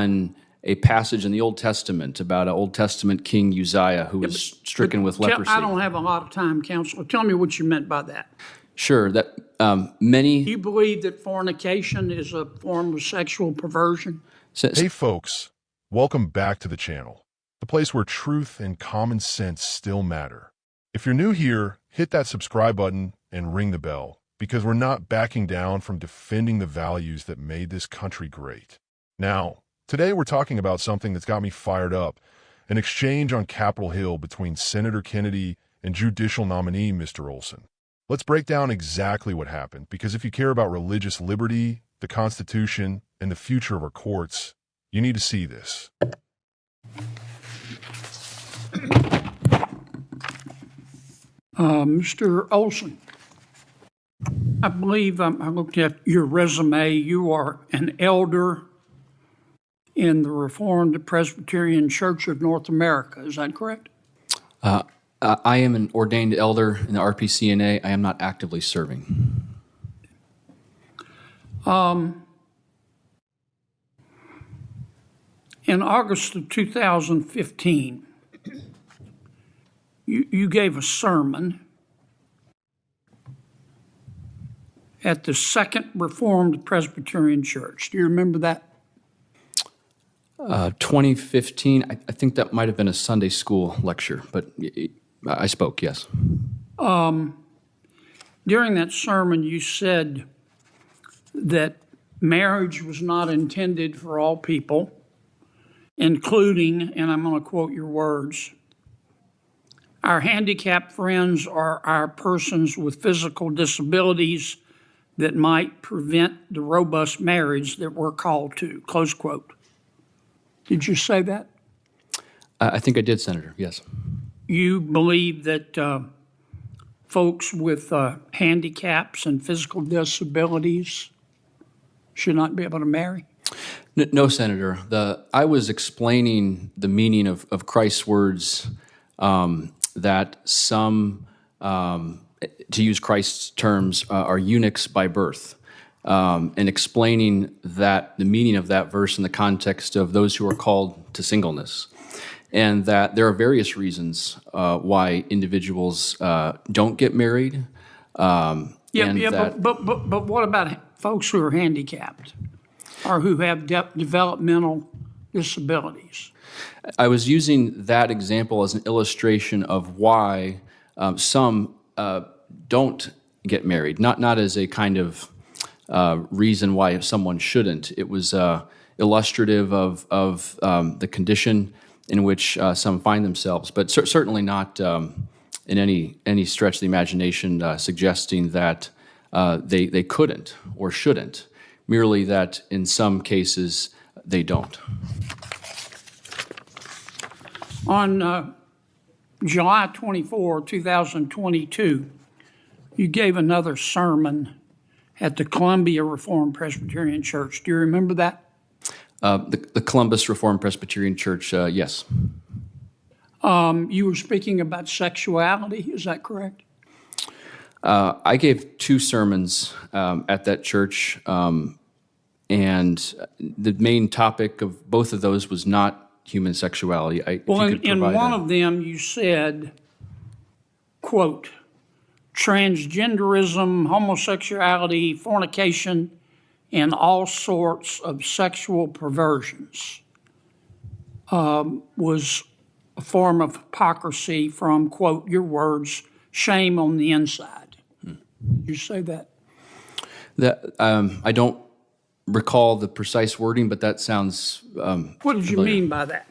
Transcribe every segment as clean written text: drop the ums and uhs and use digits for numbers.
on a passage in the Old Testament about an Old Testament King Uzziah who was stricken with leprosy. I don't have a lot of time, Counselor. Tell me what you meant by that. Sure, that Do many... you believe that fornication is a form of sexual perversion? Hey folks, welcome back to the channel, the place where truth and common sense still matter. If you're new here, hit that subscribe button and ring the bell, because we're not backing down from defending the values that made this country great. Now, today we're talking about something that's got me fired up, an exchange on Capitol Hill between Senator Kennedy and Judicial Nominee Mr. Olsen. Let's break down exactly what happened, because if you care about religious liberty, the Constitution, and the future of our courts, you need to see this. Mr. Olsen, I believe I looked at your resume. You are an elder in the Reformed Presbyterian Church of North America. Is that correct? I am an ordained elder in the RPCNA. I am not actively serving. In August of 2015, you gave a sermon at the Second Reformed Presbyterian Church. Do you remember that? 2015, I think that might have been a Sunday school lecture, but I spoke, yes. During that sermon, you said that marriage was not intended for all people, including, and I'm going to quote your words, our handicapped friends are our persons with physical disabilities that might prevent the robust marriage that we're called to, close quote. Did you say that? I think I did, Senator, yes. You believe that folks with handicaps and physical disabilities should not be able to marry? No, Senator. I was explaining the meaning of Christ's words that some, to use Christ's terms, are eunuchs by birth, and explaining that the meaning of that verse in the context of those who are called to singleness, and that there are various reasons why individuals don't get married. But what about folks who are handicapped or who have developmental disabilities? I was using that example as an illustration of why some don't get married, not as a kind of reason why someone shouldn't. It was illustrative of the condition in which some find themselves, but certainly not in any stretch of the imagination suggesting that they couldn't or shouldn't, merely that in some cases they don't. On July 24, 2022, you gave another sermon at the Columbia Reformed Presbyterian Church. Do you remember that? The Columbus Reformed Presbyterian Church, yes. You were speaking about sexuality, is that correct? I gave two sermons at that church, and the main topic of both of those was not human sexuality. In one of them you said, quote, transgenderism, homosexuality, fornication, and all sorts of sexual perversions was a form of hypocrisy from, quote, your words, shame on the inside. Did you say that? I don't recall the precise wording, but that sounds What did you mean by that?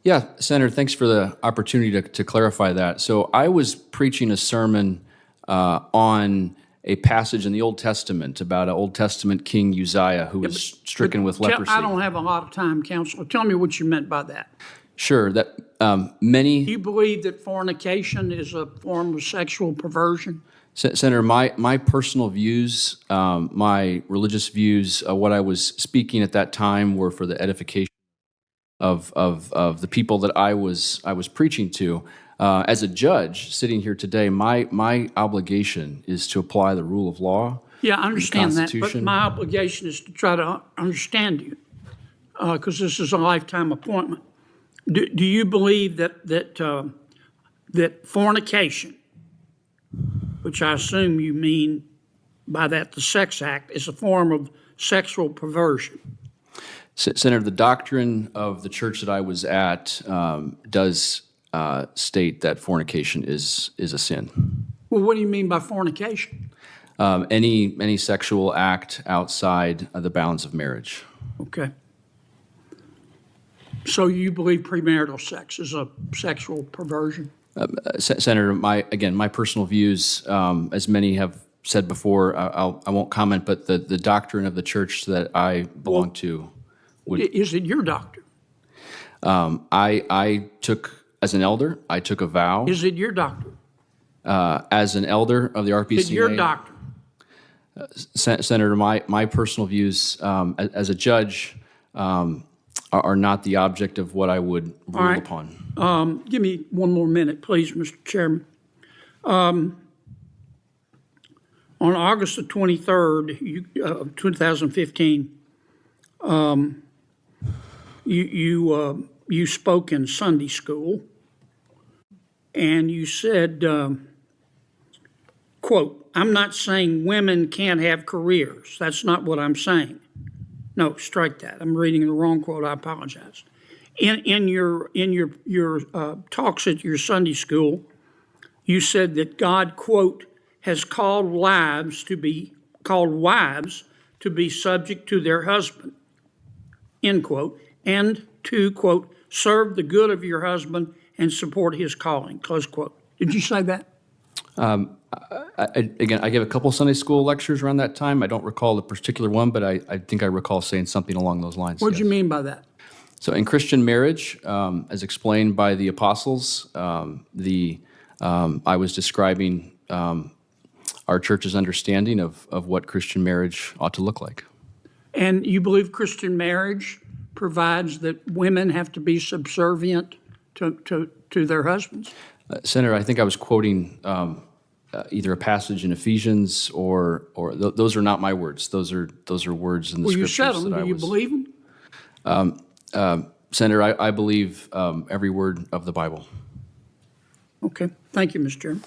Yeah, Senator, thanks for the opportunity to clarify that. So I was preaching a sermon on a passage in the Old Testament about an Old Testament King Uzziah who was stricken with leprosy. I don't have a lot of time, Counselor. Tell me what you meant by that. Sure, that many... Do you believe that fornication is a form of sexual perversion? Senator, my personal views, my religious views, what I was speaking at that time were for the edification of the people that I was preaching to. As a judge sitting here today, my obligation is to apply the rule of law. Yeah, I understand that, but my obligation is to try to understand you. because this is a lifetime appointment. Do you believe that fornication, which I assume you mean by that the sex act, is a form of sexual perversion? Senator, the doctrine of the church that I was at does state that fornication is a sin. Well, what do you mean by fornication? Any sexual act outside of the bounds of marriage. Okay. So you believe premarital sex is a sexual perversion? Senator, my personal views, as many have said before, I won't comment, but the doctrine of the church that I belong to would. Is it your doctrine? I took, as an elder, I took a vow. Is it your doctrine? As an elder of the RPCA. Is it your doctrine? Senator, my personal views as a judge are not the object of what I would rule upon. Give me one more minute, please, Mr. Chairman. On August the 23rd, 2015, you spoke in Sunday school, and you said, quote, "I'm not saying women can't have careers. That's not what I'm saying." No, strike that. I'm reading the wrong quote. I apologize. In your talks at your Sunday school, you said that God, quote, has called wives to be subject to their husband, end quote, and to, quote, serve the good of your husband and support his calling, close quote. Did you say that? I gave a couple Sunday school lectures around that time. I don't recall the particular one, but I think I recall saying something along those lines. What did you mean by that? So in Christian marriage, as explained by the apostles, I was describing our church's understanding of what Christian marriage ought to look like. And you believe Christian marriage provides that women have to be subservient to their husbands? Senator, I think I was quoting either a passage in Ephesians or those are not my words. Those are words in the scriptures. Scriptures. Well, you said them. Do you believe them? Senator, I believe every word of the Bible. Okay. Thank you, Mr. Chairman.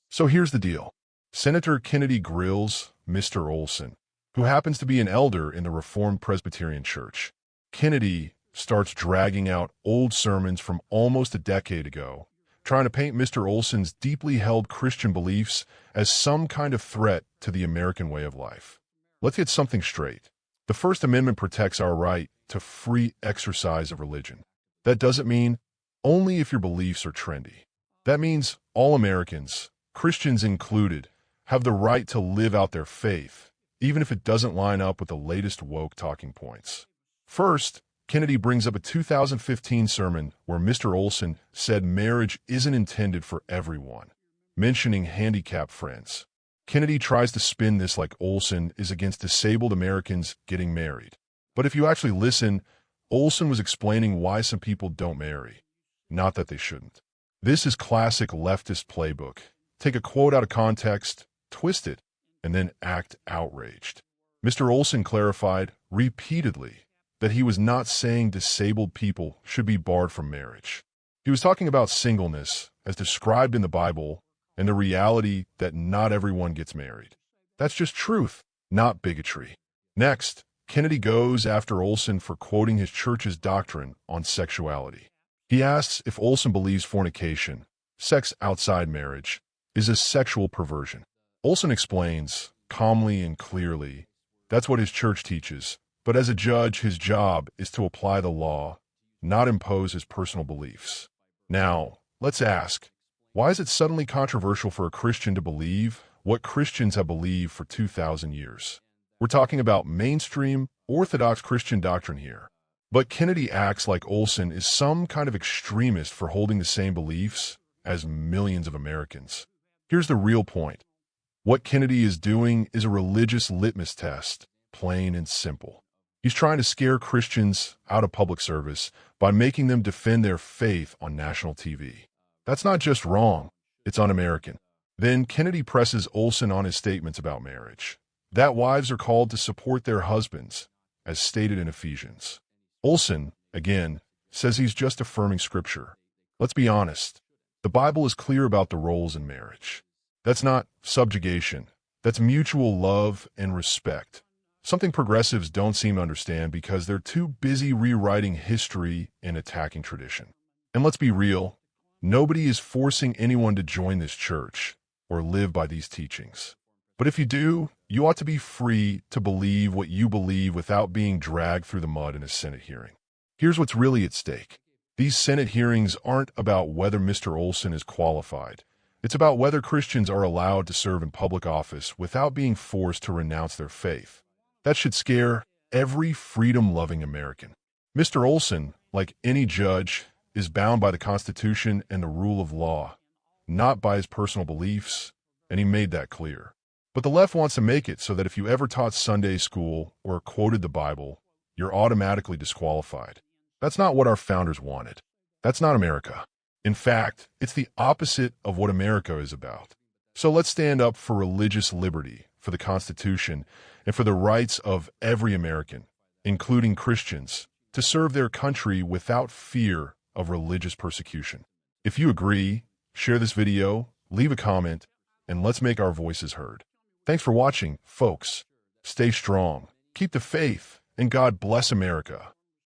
So here's the deal. Senator Kennedy grills Mr. Olsen, who happens to be an elder in the Reformed Presbyterian Church. Kennedy starts dragging out old sermons from almost a decade ago, trying to paint Mr. Olsen's deeply held Christian beliefs as some kind of threat to the American way of life. Let's get something straight. The First Amendment protects our right to free exercise of religion. That doesn't mean only if your beliefs are trendy. That means all Americans, Christians included, have the right to live out their faith, even if it doesn't line up with the latest woke talking points. First, Kennedy brings up a 2015 sermon where Mr. Olsen said marriage isn't intended for everyone, mentioning handicapped friends. Kennedy tries to spin this like Olsen is against disabled Americans getting married. But if you actually listen, Olsen was explaining why some people don't marry, not that they shouldn't. This is classic leftist playbook. Take a quote out of context, twist it, and then act outraged. Mr. Olsen clarified repeatedly that he was not saying disabled people should be barred from marriage. He was talking about singleness as described in the Bible and the reality that not everyone gets married. That's just truth, not bigotry. Next, Kennedy goes after Olsen for quoting his church's doctrine on sexuality. He asks if Olsen believes fornication, sex outside marriage, is a sexual perversion. Olsen explains, calmly and clearly, that's what his church teaches, but as a judge, his job is to apply the law, not impose his personal beliefs. Now, let's ask, why is it suddenly controversial for a Christian to believe what Christians have believed for 2,000 years? We're talking about mainstream, orthodox Christian doctrine here. But Kennedy acts like Olsen is some kind of extremist for holding the same beliefs as millions of Americans. Here's the real point. What Kennedy is doing is a religious litmus test, plain and simple. He's trying to scare Christians out of public service by making them defend their faith on national TV. That's not just wrong, it's un-American. Then Kennedy presses Olsen on his statements about marriage, that wives are called to support their husbands, as stated in Ephesians. Olsen, again, says he's just affirming Scripture. Let's be honest. The Bible is clear about the roles in marriage. That's not subjugation. That's mutual love and respect. Something progressives don't seem to understand because they're too busy rewriting history and attacking tradition. And let's be real, nobody is forcing anyone to join this church or live by these teachings. But if you do, you ought to be free to believe what you believe without being dragged through the mud in a Senate hearing. Here's what's really at stake. These Senate hearings aren't about whether Mr. Olsen is qualified. It's about whether Christians are allowed to serve in public office without being forced to renounce their faith. That should scare every freedom-loving American. Mr. Olsen, like any judge, is bound by the Constitution and the rule of law, not by his personal beliefs, and he made that clear. But the left wants to make it so that if you ever taught Sunday school or quoted the Bible, you're automatically disqualified. That's not what our founders wanted. That's not America. In fact, it's the opposite of what America is about. So let's stand up for religious liberty, for the Constitution, and for the rights of every American, including Christians, to serve their country without fear of religious persecution. If you agree, share this video, leave a comment, and let's make our voices heard. Thanks for watching, folks. Stay strong, keep the faith, and God bless America.